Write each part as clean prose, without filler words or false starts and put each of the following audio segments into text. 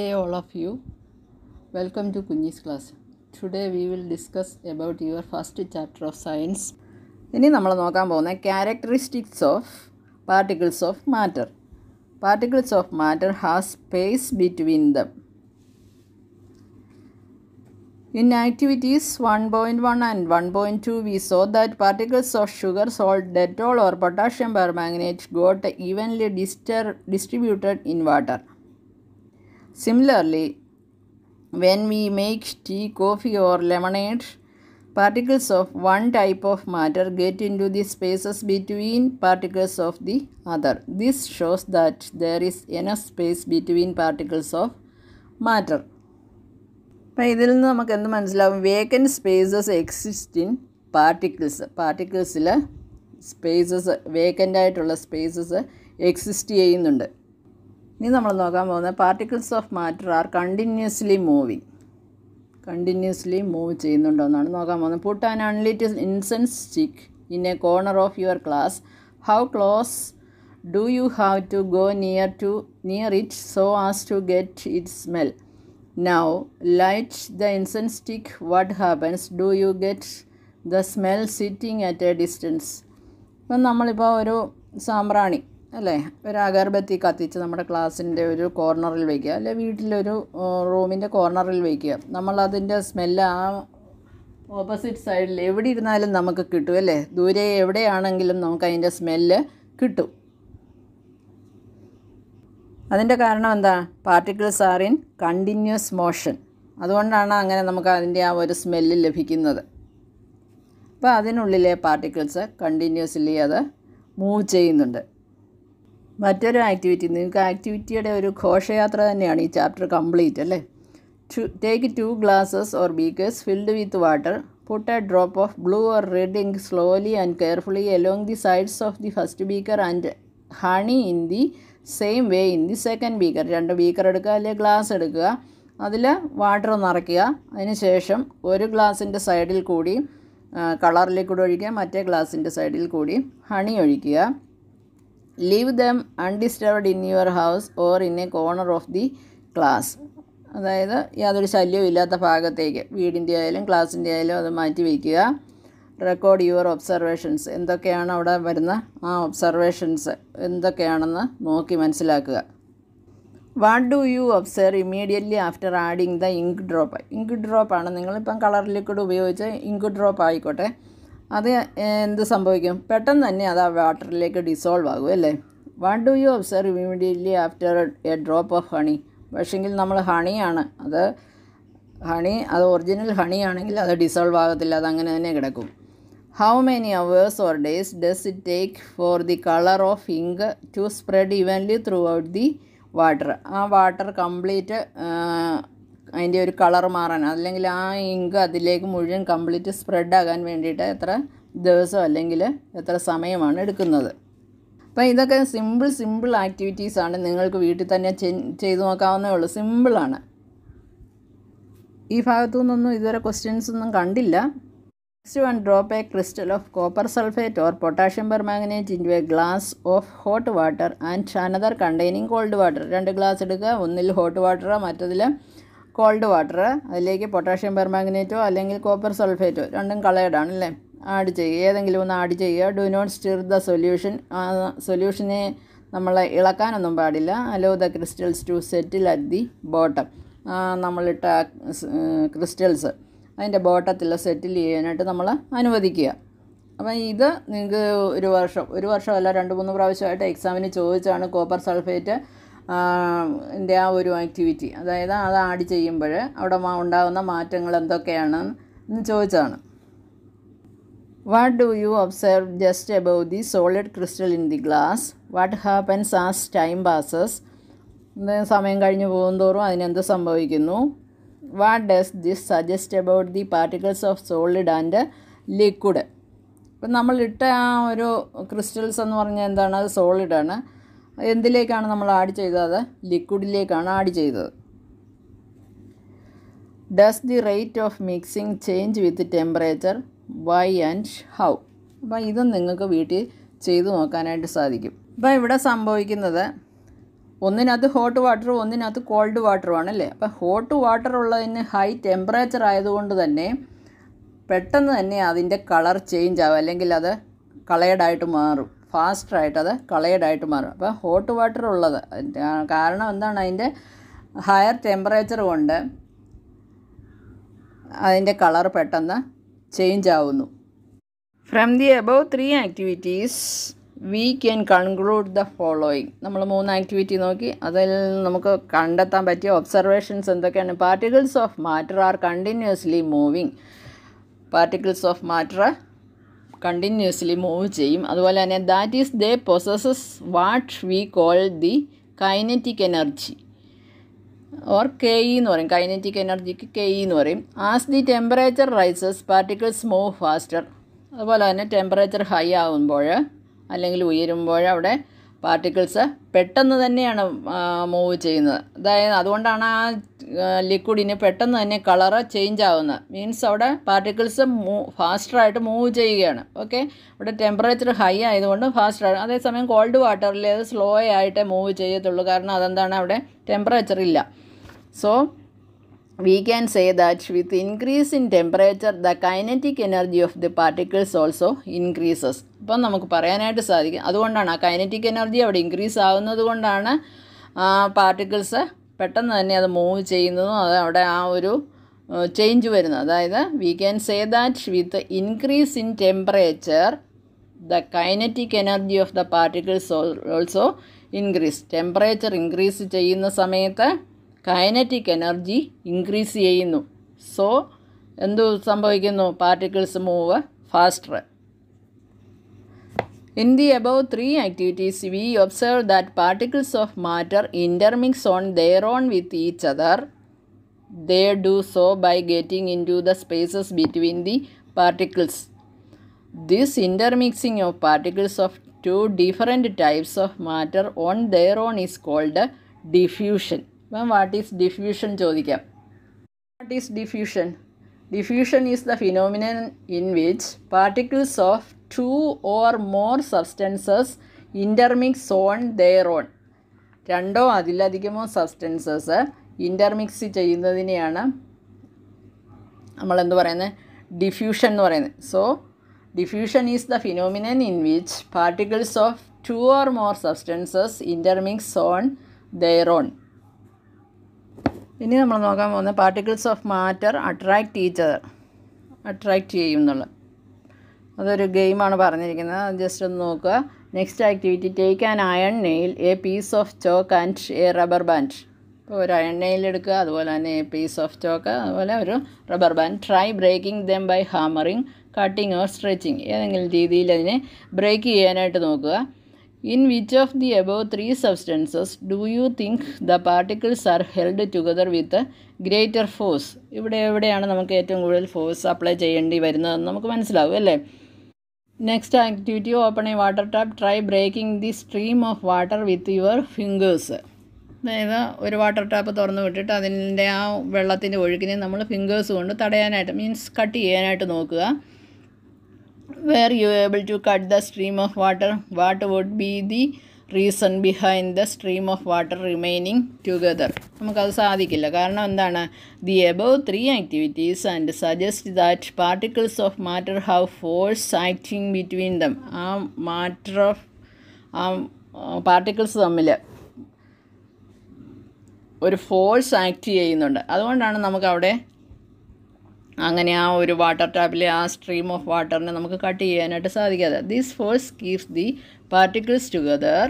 day all of you. Welcome to Kunji's class. Today we will discuss about your first chapter of science. ഇനി നമ്മൾ നോക്കാൻ പോകുന്ന characteristics of particles of matter. Particles of matter has space between them. In activities 1.1 and 1.2 we saw that particles of sugar, salt, Dettol or potassium permanganate got evenly distributed in water. Similarly, when we make tea, coffee or lemonade, particles of one type of matter get into the spaces between particles of the other. This shows that there is enough space between particles of matter. അപ്പോൾ ഇതിൽ നിന്ന് നമുക്ക് എന്ത് മനസ്സിലാവും? Vacant spaces exist in പാർട്ടിക്കിൾസിൽ spaces vacant ആയിട്ടുള്ള spaces exist ചെയ്യുന്നുണ്ട്. ഇനി നമ്മൾ നോക്കാൻ പോകുന്നത് particles of matter are continuously move ചെയ്യുന്നുണ്ടോ എന്നാണ് നോക്കാൻ പോകുന്നത്. Put an unlit incense stick in a corner of your class. How close do you have to go near it so as to get it smell? Now light the incense stick. What happens? Do you get the smell sitting at a distance? ഇപ്പം നമ്മളിപ്പോൾ ഒരു സാമ്പ്രാണി അല്ലേ, ഒരു അഗർബത്തി കത്തിച്ച് നമ്മുടെ ക്ലാസ്സിൻ്റെ ഒരു കോർണറിൽ വയ്ക്കുക, അല്ലെ വീട്ടിലൊരു റൂമിൻ്റെ കോർണറിൽ വയ്ക്കുക. നമ്മളതിൻ്റെ സ്മെല്ല് ആ ഓപ്പോസിറ്റ് സൈഡിൽ എവിടെ ഇരുന്നാലും നമുക്ക് കിട്ടും അല്ലേ, ദൂരെ എവിടെയാണെങ്കിലും നമുക്ക് അതിൻ്റെ സ്മെല്ല് കിട്ടും. അതിൻ്റെ കാരണം എന്താ? Particles are in continuous motion. അതുകൊണ്ടാണ് അങ്ങനെ നമുക്ക് അതിൻ്റെ ആ ഒരു സ്മെല്ല് ലഭിക്കുന്നത്. അപ്പോൾ അതിനുള്ളിലെ പാർട്ടിക്കിൾസ് കണ്ടിന്യൂസ്ലി അത് മൂവ് ചെയ്യുന്നുണ്ട്. മറ്റൊരു ആക്ടിവിറ്റി, നിങ്ങൾക്ക് ആക്ടിവിറ്റിയുടെ ഒരു ഘോഷയാത്ര തന്നെയാണ് ഈ ചാപ്റ്റർ കംപ്ലീറ്റ് അല്ലേ. Take 2 glasses or beakers filled with water. Put a drop of blue or red ink slowly and carefully along the sides of the first beaker and honey in the same way in the second beaker. 2 beaker എടുക്കുക, അല്ലെങ്കിൽ glass എടുക്കുക, അതിൽ water നിറയ്ക്കുക. അതിന് ശേഷം ഒരു ഗ്ലാസിൻ്റെ സൈഡിൽ കൂടി കളർ ലിക്വിഡ് ഒഴിക്കുക, മറ്റേ ഗ്ലാസിൻ്റെ സൈഡിൽ കൂടി ഹണി ഒഴിക്കുക. Leave dum undisturbed in your house or in a corner of the class. അതായത് യാതൊരു ശല്യവും ഇല്ലാത്ത ഭാഗത്തേക്ക്, വീടിൻ്റെ ആയാലും ക്ലാസ്സിൻ്റെ ആയാലും അത് മാറ്റി വയ്ക്കുക. Record your observations. എന്തൊക്കെയാണ് അവിടെ വരുന്ന ആ ഒബ്സർവേഷൻസ് എന്തൊക്കെയാണെന്ന് നോക്കി മനസ്സിലാക്കുക. What do you observe immediately after adding the ink drop? Ink ഡ്രോപ്പാണ്, നിങ്ങളിപ്പം കളർ ലിക്വിഡ് ഉപയോഗിച്ച് ഇങ്ക് ഡ്രോപ്പ് ആയിക്കോട്ടെ, അത് എന്ത് സംഭവിക്കും? പെട്ടെന്ന് തന്നെ അത് ആ വാട്ടറിലേക്ക് ഡിസോൾവ് ആകും അല്ലേ. What do you observe immediately after A drop of honey? പക്ഷെങ്കിൽ നമ്മൾ ഹണിയാണ്, അത് ഒറിജിനൽ ഹണിയാണെങ്കിൽ അത് ഡിസോൾവ് ആകത്തില്ല, അത് അങ്ങനെ തന്നെ കിടക്കും. How many hours or days does it take for the color of ink to spread evenly throughout the water? ആ വാട്ടർ കംപ്ലീറ്റ് അതിൻ്റെ ഒരു കളർ മാറാൻ, അല്ലെങ്കിൽ ആ ഇങ്ക് അതിലേക്ക് മുഴുവൻ കംപ്ലീറ്റ് സ്പ്രെഡ് ആകാൻ വേണ്ടിയിട്ട് എത്ര ദിവസം അല്ലെങ്കിൽ എത്ര സമയമാണ് എടുക്കുന്നത്? അപ്പോൾ ഇതൊക്കെ സിമ്പിൾ ആക്ടിവിറ്റീസാണ്, നിങ്ങൾക്ക് വീട്ടിൽ തന്നെ ചെയ്തു നോക്കാവുന്നേ ഉള്ളൂ, സിമ്പിളാണ്. ഈ ഭാഗത്തു നിന്നൊന്നും ഇതുവരെ ക്വസ്റ്റ്യൻസ് ഒന്നും കണ്ടില്ല. Next one, drop a crystal of copper sulfate or potassium permanganate into a glass of hot water and another containing cold water. 2 glass എടുക്കുക, ഒന്നിൽ ഹോട്ട് വാട്ടറോ മറ്റതിൽ കോൾഡ് വാട്ടർ. അതിലേക്ക് പൊട്ടാഷ്യം പെർമാംഗനേറ്റോ അല്ലെങ്കിൽ കോപ്പർ സൾഫേറ്റോ, രണ്ടും കളേർഡാണ് അല്ലേ, ആഡ് ചെയ്യുക. ഏതെങ്കിലും ഒന്ന് ആഡ് ചെയ്യുക. Do not stir the solution. സൊല്യൂഷനെ നമ്മൾ ഇളക്കാനൊന്നും പാടില്ല. Allow the crystals to settle at the bottom. നമ്മളിട്ട ക്രിസ്റ്റൽസ് അതിൻ്റെ ബോട്ടത്തിൽ സെറ്റിൽ ചെയ്യാനായിട്ട് നമ്മൾ അനുവദിക്കുക. അപ്പം ഇത് നിങ്ങൾക്ക് ഒരു വർഷമല്ല 2-3 പ്രാവശ്യമായിട്ട് എക്സാമിന് ചോദിച്ചാണ് കോപ്പർ സൾഫേറ്റ് ൻ്റെ ആ ഒരു ആക്ടിവിറ്റി. അതായത് അത് ആഡ് ചെയ്യുമ്പോൾ അവിടെ ഉണ്ടാകുന്ന മാറ്റങ്ങൾ എന്തൊക്കെയാണ് എന്ന് ചോദിച്ചതാണ്. What do you observe just above the solid crystal in the glass? What happens as time passes? സമയം കഴിഞ്ഞ് പോകുന്തോറും അതിനെന്ത് സംഭവിക്കുന്നു? What does this suggest about the particles of solid and liquid? ഇപ്പം നമ്മളിട്ട ആ ഒരു ക്രിസ്റ്റൽസ് എന്ന് പറഞ്ഞാൽ എന്താണ്? അത് സോളിഡാണ്. എന്തിലേക്കാണ് നമ്മൾ ആഡ് ചെയ്തത്? ലിക്വിഡിലേക്കാണ് ആഡ് ചെയ്തത്. Does the rate of mixing change with temperature? Why and how? അപ്പം ഇതും നിങ്ങൾക്ക് വീട്ടിൽ ചെയ്തു നോക്കാനായിട്ട് സാധിക്കും. അപ്പോൾ ഇവിടെ സംഭവിക്കുന്നത് ഒന്നിനകത്ത് ഹോട്ട് വാട്ടറും ഒന്നിനകത്ത് കോൾഡ് വാട്ടറുമാണ് അല്ലേ. അപ്പോൾ ഹോട്ട് വാട്ടർ ഉള്ളതിന് ഹൈ ടെമ്പറേച്ചർ ആയതുകൊണ്ട് തന്നെ പെട്ടെന്ന് തന്നെ അതിൻ്റെ കളർ ചേഞ്ച് ആവും, അല്ലെങ്കിൽ അത് കളേഡായിട്ട് മാറും, ഫാസ്റ്റായിട്ട് അത് കളേഡായിട്ട് മാറും. അപ്പോൾ ഹോട്ട് വാട്ടർ ഉള്ളത് കാരണം എന്താണ്, അതിൻ്റെ ഹയർ ടെമ്പറേച്ചർ കൊണ്ട് അതിൻ്റെ കളർ പെട്ടെന്ന് ചേഞ്ച് ആവുന്നു. From the above 3 activities we can conclude the following. നമ്മൾ 3 ആക്ടിവിറ്റി നോക്കി, അതിൽ നമുക്ക് കണ്ടെത്താൻ പറ്റിയ ഒബ്സർവേഷൻസ് എന്തൊക്കെയാണ്? Particles of matter are continuously moving. Particles of matter continuously move ചെയ്യും. അതുപോലെ തന്നെ that is they possess what we call the kinetic energy or K E എന്ന് പറയും. കൈനറ്റിക് എനർജിക്ക് കെ ഇ എന്ന് പറയും. As the temperature rises particles move faster. അതുപോലെ തന്നെ ടെമ്പറേച്ചർ ഹൈ ആകുമ്പോൾ അല്ലെങ്കിൽ ഉയരുമ്പോൾ അവിടെ പാർട്ടിക്കിൾസ് പെട്ടെന്ന് തന്നെയാണ് മൂവ് ചെയ്യുന്നത്. അതായത് അതുകൊണ്ടാണ് ആ ലിക്വിഡിന് പെട്ടെന്ന് തന്നെ കളറ് ചേഞ്ച് ആവുന്നത്. മീൻസ് അവിടെ പാർട്ടിക്കിൾസ് ഫാസ്റ്ററായിട്ട് മൂവ് ചെയ്യുകയാണ്. ഓക്കെ, അവിടെ ടെമ്പറേച്ചർ ഹൈ ആയതുകൊണ്ട് ഫാസ്റ്റാണ്. അതേസമയം കോൾഡ് വാട്ടറിൽ അത് സ്ലോ ആയിട്ട് മൂവ് ചെയ്യത്തുള്ളൂ, കാരണം അതെന്താണ്, അവിടെ ടെമ്പറേച്ചർ ഇല്ല. So we can say that with increase in temperature the kinetic energy of the particles also increases. അപ്പം നമുക്ക് പറയാനായിട്ട് സാധിക്കും, അതുകൊണ്ടാണ് ആ കൈനറ്റിക് എനർജി അവിടെ ഇൻക്രീസ് ആവുന്നത് കൊണ്ടാണ് പാർട്ടിക്കിൾസ് പെട്ടെന്ന് തന്നെ അത് മൂവ് ചെയ്യുന്നതും അത് അവിടെ ആ ഒരു ചേഞ്ച് വരുന്നത്. അതായത് we can say that with increase in temperature the kinetic energy of the particles also increase. Temperature increase ചെയ്യുന്ന സമയത്ത് കൈനറ്റിക് എനർജി ഇൻക്രീസ് ചെയ്യുന്നു. സോ എന്തു സംഭവിക്കുന്നു, particles move faster. In the above 3 activities we observe that particles of matter intermix on their own with each other. They do so by getting into the spaces between the particles. This intermixing of particles of 2 different types of matter on their own is called diffusion. അപ്പം what is diffusion ചോദിക്കാം. What is diffusion? Diffusion is the phenomenon in which particles of 2 or more substances intermix on their own. 2 അതിലധികമോ substances intermix ചെയ്യുന്നതിനെയാണ് നമ്മളെന്ത് പറയുന്നത്, diffusion എന്ന് പറയുന്നത്. So diffusion is the phenomenon in which particles of 2 or more substances intermix on their own. ഇനി നമ്മൾ നോക്കാൻ പോകുന്ന particles of matter attract each other. Attract ചെയ്യും എന്നുള്ള അതൊരു ഗെയിമാണ് പറഞ്ഞിരിക്കുന്നത്. ജസ്റ്റ് ഒന്ന് നോക്കുക. Next activity, take an iron nail, a piece of chalk and a rubber band. ഇപ്പോൾ ഒരു അയൺ നെയിൽ എടുക്കുക, അതുപോലെ തന്നെ എ പീസ് ഓഫ് ചോക്ക്, അതുപോലെ ഒരു rubber band. Try breaking them by hammering, cutting or stretching. ഏതെങ്കിലും രീതിയിൽ അതിനെ ബ്രേക്ക് ചെയ്യാനായിട്ട് നോക്കുക. In which of the above 3 substances do you think the particles are held together with greater force? ഇവിടെ എവിടെയാണ് നമുക്ക് ഏറ്റവും കൂടുതൽ ഫോഴ്സ് അപ്ലൈ ചെയ്യേണ്ടി വരുന്നതെന്ന് നമുക്ക് മനസ്സിലാവും അല്ലേ. Next activity, open a water tap, try breaking the stream of water with your fingers. അതായത് ഒരു വാട്ടർ ടാപ്പ് തുറന്ന് വിട്ടിട്ട് അതിൻ്റെ ആ വെള്ളത്തിൻ്റെ ഒഴുക്കിനെ നമ്മൾ ഫിംഗേഴ്സ് കൊണ്ട് തടയാനായിട്ട്, മീൻസ് കട്ട് ചെയ്യാനായിട്ട് നോക്കുക. Were you able to cut the stream of water? What would be the reason behind the stream of water remaining together? നമുക്കത് സാധിക്കില്ല. കാരണം എന്താണ്, the above 3 activities and suggest that particles of matter have force acting between them. ആ matter of particles തമ്മിൽ ഒരു force act ചെയ്യുന്നുണ്ട്. അതുകൊണ്ടാണ് നമുക്കവിടെ അങ്ങനെ ആ ഒരു വാട്ടർ ടാപ്പിലെ ആ സ്ട്രീം ഓഫ് വാട്ടറിനെ നമുക്ക് കട്ട് ചെയ്യാനായിട്ട് സാധിക്കാതെ. This force keeps the particles together.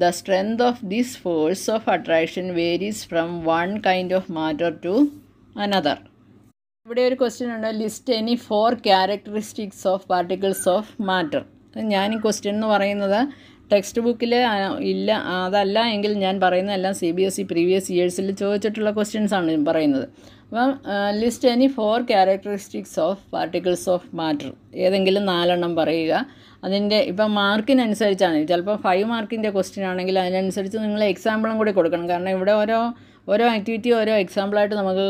The strength of this force of attraction varies from one kind of matter to another. ഇവിടെ ഒരു ക്വസ്റ്റ്യൻ ഉണ്ട്, list any 4 characteristics of particles of matter. ഞാൻ ഈ question എന്ന് പറയുന്നത് text ബുക്കിൽ ഇല്ല, അതല്ല എങ്കിൽ ഞാൻ പറയുന്നതെല്ലാം CBSE പ്രീവിയസ് ഇയേഴ്സിൽ ചോദിച്ചിട്ടുള്ള ക്വസ്റ്റ്യൻസാണ് ഞാൻ പറയുന്നത്. അപ്പം list any 4 characteristics of particles of matter. ഏതെങ്കിലും 4 പറയുക. അതിൻ്റെ ഇപ്പം മാർക്കിനനുസരിച്ചാണ്, ചിലപ്പോൾ 5 മാർക്കിൻ്റെ ക്വസ്റ്റ്യൻ ആണെങ്കിൽ അതിനനുസരിച്ച് നിങ്ങൾ എക്സാമ്പിളും കൂടി കൊടുക്കണം. കാരണം ഇവിടെ ഓരോ ഓരോ ആക്ടിവിറ്റി ഓരോ എക്സാമ്പിളായിട്ട് നമുക്ക്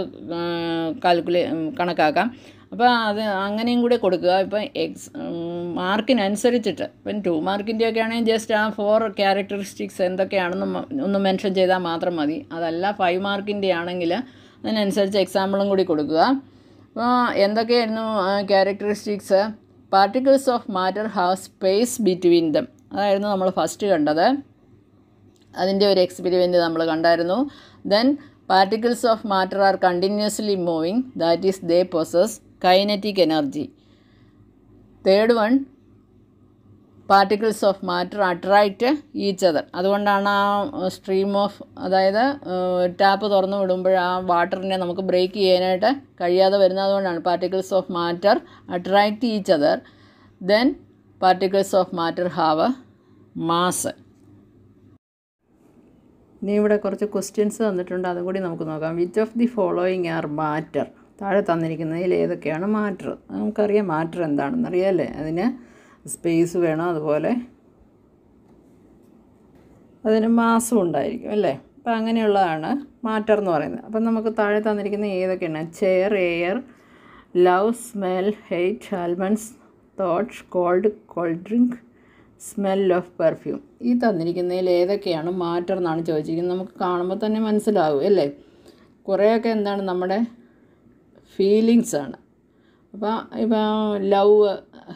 കണക്കാക്കാം. അപ്പോൾ അത് അങ്ങനെയും കൂടി കൊടുക്കുക. ഇപ്പം മാർക്കിനനുസരിച്ചിട്ട് ഇപ്പം 2 മാർക്കിൻ്റെയൊക്കെ ആണെങ്കിൽ ജസ്റ്റ് ആ 4 ക്യാരക്ടറിസ്റ്റിക്സ് എന്തൊക്കെയാണെന്ന് ഒന്ന് മെൻഷൻ ചെയ്താൽ മാത്രം മതി. അതല്ല 5 മാർക്കിൻ്റെ ആണെങ്കിൽ അതിനനുസരിച്ച് എക്സാമ്പിളും കൂടി കൊടുക്കുക. അപ്പോൾ എന്തൊക്കെയായിരുന്നു characteristics? Particles of matter have space between them, അതായിരുന്നു നമ്മൾ ഫസ്റ്റ് കണ്ടത്. അതിൻ്റെ ഒരു എക്സ്പെരിമെൻറ്റ് നമ്മൾ കണ്ടായിരുന്നു. Then particles of matter are continuously moving, that is they possess kinetic energy. Third one, particles of matter attract each other. അതുകൊണ്ടാണ് ആ stream of, അതായത് ടാപ്പ് തുറന്നു വിടുമ്പോൾ ആ വാട്ടറിനെ നമുക്ക് ബ്രേക്ക് ചെയ്യാനായിട്ട് കഴിയാതെ വരുന്നത്. അതുകൊണ്ടാണ് particles of matter attract each other. Then particles of matter have mass. ഇനി ഇവിടെ കുറച്ച് ക്വസ്റ്റ്യൻസ് തന്നിട്ടുണ്ട്, അതും കൂടി നമുക്ക് നോക്കാം. Which of the following are matter? താഴെ തന്നിരിക്കുന്നതിൽ ഏതൊക്കെയാണ് മാറ്റർ? നമുക്കറിയാം മാറ്റർ എന്താണെന്നറിയാമല്ലേ. അതിന് സ്പേസ് വേണം, അതുപോലെ അതിന് മാസും ഉണ്ടായിരിക്കും അല്ലേ. അപ്പം അങ്ങനെയുള്ളതാണ് മാറ്റർ എന്ന് പറയുന്നത്. അപ്പം നമുക്ക് താഴെ തന്നിരിക്കുന്ന ഏതൊക്കെയാണ്? Chair, air, love, smell, hate, almonds, thoughts, cold, cold drink, smell of perfume. ഈ തന്നിരിക്കുന്നതിൽ ഏതൊക്കെയാണ് മാറ്റർ എന്നാണ് ചോദിച്ചിരിക്കുന്നത്. നമുക്ക് കാണുമ്പോൾ തന്നെ മനസ്സിലാവും അല്ലേ. കുറേയൊക്കെ എന്താണ് നമ്മുടെ ഫീലിങ്സാണ്. അപ്പോൾ ഇപ്പോൾ ലവ്,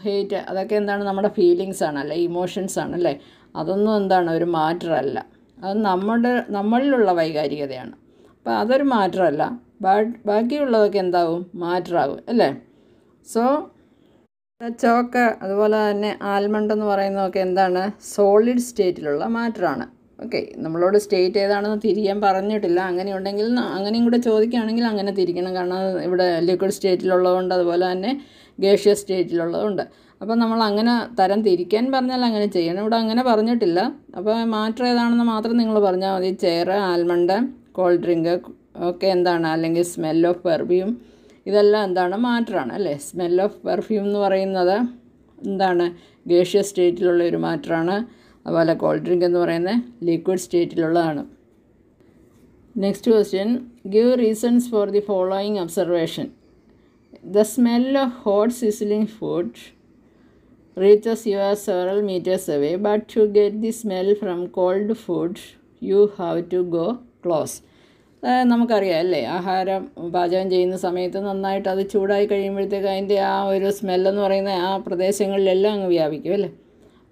ഹെയ്റ്റ് അതൊക്കെ എന്താണ് നമ്മുടെ ഫീലിങ്സാണ് അല്ലേ, ഇമോഷൻസാണ് അല്ലേ. അതൊന്നും എന്താണ് ഒരു മാറ്ററല്ല, അത് നമ്മളിലുള്ള വൈകാരികതയാണ്. അപ്പോൾ അതൊരു മാറ്ററല്ല. ബാക്കിയുള്ളതൊക്കെ എന്താവും? മാറ്ററാകും അല്ലേ. സോ ചോക്ക്, അതുപോലെ തന്നെ ആൽമണ്ട് എന്ന് പറയുന്നതൊക്കെ എന്താണ്? സോളിഡ് സ്റ്റേറ്റിലുള്ള മാറ്ററാണ്. ഓക്കെ, നമ്മളോട് സ്റ്റേറ്റ് ഏതാണെന്ന് തിരിയാൻ പറഞ്ഞിട്ടില്ല. അങ്ങനെയുണ്ടെങ്കിൽ അങ്ങനെയും കൂടെ ചോദിക്കുകയാണെങ്കിൽ അങ്ങനെ തിരിക്കണം. കാരണം ഇവിടെ ലിക്വിഡ് സ്റ്റേറ്റിലുള്ളതുകൊണ്ട്, അതുപോലെ തന്നെ ഗേഷ്യസ് സ്റ്റേറ്റിലുള്ളതുണ്ട്. അപ്പോൾ നമ്മൾ അങ്ങനെ തരം തിരിക്കാൻ പറഞ്ഞാൽ അങ്ങനെ ചെയ്യണം. ഇവിടെ അങ്ങനെ പറഞ്ഞിട്ടില്ല. അപ്പോൾ മാറ്റർ ഏതാണെന്ന് മാത്രം നിങ്ങൾ പറഞ്ഞാൽ മതി. ചെയർ, ആൽമണ്ട്, കോൾഡ് ഡ്രിങ്ക് ഒക്കെ എന്താണ്? അല്ലെങ്കിൽ സ്മെൽ ഓഫ് പെർഫ്യൂം, ഇതെല്ലാം എന്താണ്? മാറ്ററാണ് അല്ലേ. സ്മെൽ ഓഫ് പെർഫ്യൂം എന്ന് പറയുന്നത് എന്താണ്? ഗേഷ്യസ് സ്റ്റേറ്റിലുള്ള ഒരു മാറ്ററാണ്. അതുപോലെ കോൾഡ് ഡ്രിങ്ക് എന്ന് പറയുന്നത് ലിക്വിഡ് സ്റ്റേറ്റിലുള്ളതാണ്. Next question, give reasons for the following observation. The smell of hot sizzling food reaches you several meters away, but to get the smell from cold food you have to go close. നമുക്കറിയാം അല്ലേ, ആഹാരം പാചകം ചെയ്യുന്ന സമയത്ത് നന്നായിട്ട് അത് ചൂടായി കഴിയുമ്പോഴത്തേക്ക് അതിൻ്റെ ആ ഒരു സ്മെല്ലെന്ന് പറയുന്ന ആ പ്രദേശങ്ങളിലെല്ലാം അങ്ങ് വ്യാപിക്കും അല്ലേ.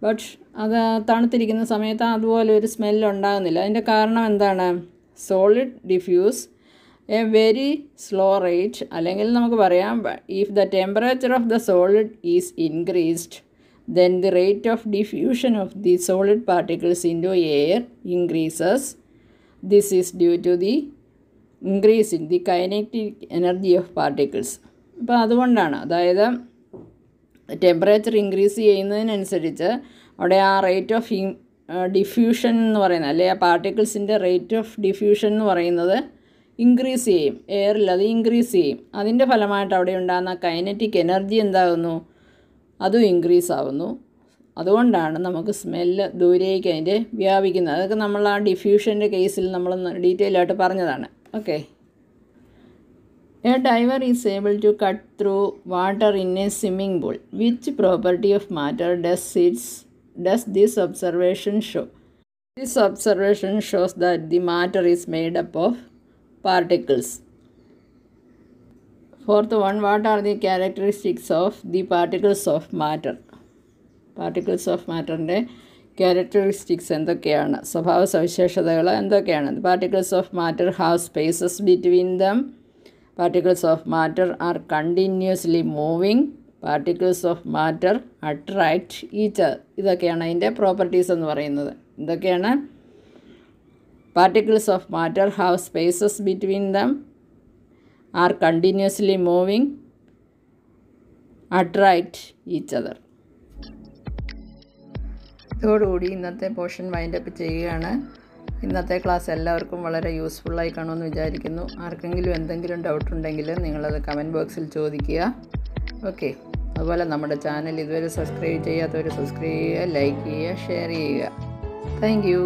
ബട്ട് അത് തണുത്തിരിക്കുന്ന സമയത്ത് അതുപോലെ ഒരു സ്മെല്ലുണ്ടാകുന്നില്ല. അതിൻ്റെ കാരണം എന്താണ്? Solid diffuse A very slow rate, അല്ലെങ്കിൽ നമുക്ക് പറയാം if the temperature of the solid is increased then the rate of diffusion of the solid particles into air increases. This is due to the increase in the kinetic energy of particles. അപ്പോൾ അതുകൊണ്ടാണ്, അതായത് temperature increase ചെയ്യുന്നതിനനുസരിച്ച് അവിടെ ആ rate of diffusion എന്ന് പറയുന്നത്, അല്ലെങ്കിൽ ആ പാർട്ടിക്കിൾസിൻ്റെ rate of diffusion എന്ന് പറയുന്നത് ഇൻക്രീസ് ചെയ്യും. എയറിൽ അത് ഇൻക്രീസ് ചെയ്യും. അതിൻ്റെ ഫലമായിട്ട് അവിടെ ഉണ്ടാകുന്ന കൈനറ്റിക് എനർജി എന്താകുന്നു? അതും ഇൻക്രീസ് ആവുന്നു. അതുകൊണ്ടാണ് നമുക്ക് സ്മെല്ല് ദൂരേക്ക് അതിൻ്റെ വ്യാപിക്കുന്നത്. അതൊക്കെ നമ്മൾ ആ ഡിഫ്യൂഷൻ്റെ കേസിൽ നമ്മൾ ഡീറ്റെയിൽ ആയിട്ട് പറഞ്ഞതാണ്. Okay, a diver is able to cut through water in a swimming pool. Which property of matter does this observation show? This observation shows that the matter is made up of particles. Fourth one, what are the characteristics of the particles of matter? Particles of matterൻ്റെ characteristics എന്തൊക്കെയാണ്? സ്വഭാവ സവിശേഷതകൾ എന്തൊക്കെയാണ്? The particles of matter have spaces between them. Particles of matter are continuously moving. Particles of matter attract each other. ഇതൊക്കെയാണ് അതിൻ്റെ properties എന്ന് പറയുന്നത്. എന്തൊക്കെയാണ്? Particles of matter have spaces between them, are continuously moving, attract each other. ഇതോടുകൂടി ഇന്നത്തെ portion wind up ചെയ്യുകയാണ്. ഇന്നത്തെ class എല്ലാവർക്കും വളരെ യൂസ്ഫുള്ളായി കാണുമെന്ന് വിചാരിക്കുന്നു. ആർക്കെങ്കിലും എന്തെങ്കിലും ഡൗട്ട് ഉണ്ടെങ്കിൽ നിങ്ങളത് കമൻറ്റ് ബോക്സിൽ ചോദിക്കുക. ഓക്കെ, അതുപോലെ നമ്മുടെ ചാനൽ ഇതുവരെ സബ്സ്ക്രൈബ് ചെയ്യാത്തവർ സബ്സ്ക്രൈബ് ചെയ്യുക, ലൈക്ക് ചെയ്യുക, ഷെയർ ചെയ്യുക. Thank you.